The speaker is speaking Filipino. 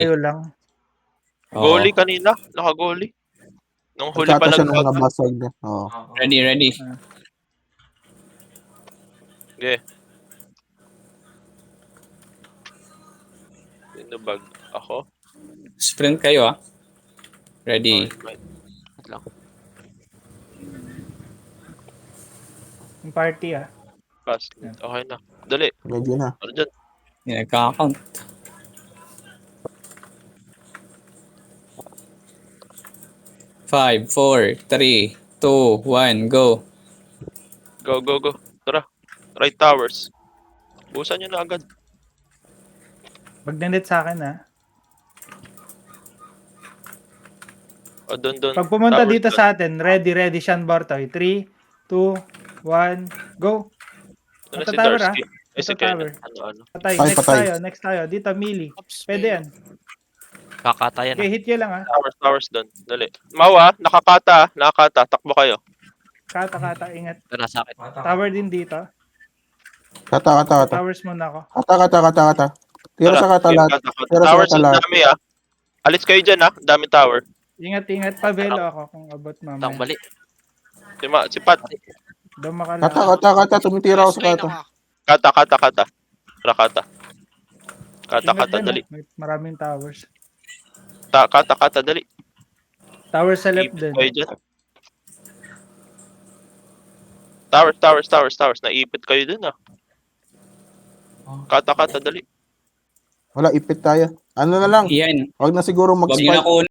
Tayo lang. Oo. Goalie kanina, naka-goalie. Nung huli pa Nagkata siya nung nagbago. nabasag niya. Oo. Ready. Okay. Tinubag ako. Sprint kayo, ah. Ready. Okay, wait lang. Yung party, Pass. Okay na. Dali. Medyo na. Ano dyan? Yan, nagkaka-count. Five, four, three, two, one, go. Go. Tara. Right towers. Busan nyo na agad. Magnanet sa akin, O, doon. Pag pumunta Towers dito doon. sa atin, ready, Sean Bartoy. 3, 2, 1, go. Doon na Ito si tower, Darsky. Ay, Ito si Kenan. tower. Ano. Patay. Ay, Next patay. Next tayo. Dito, melee. Pwede yan. Kakatayan Okay, hit nyo lang, Towers doon. Dali. Mawa, nakakata. Takbo kayo. Kata, ingat. Ito nasa akin. Tower din dito. Kata. Towers muna ako. Kata. Tira sa kata lahat. Tira sa Towers kata ang lahat. dami Alis kayo dyan Daming tower. Ingat. Pabelo ako kung abot mamaya. Tang bali. Si Pat. Duma ka lang. Kata. Tumitira ako sa kata. Kata. Rakata. Ingat Kata, dyan, dali. May maraming towers. Kata, dali. Tower sa left Ipit din. kayo dyan. Towers. Naipit kayo dun Kata, dali. Wala, ipit tayo. Ano na lang. Yan. Wag na siguro Wag nyo mag-spike. na kunin.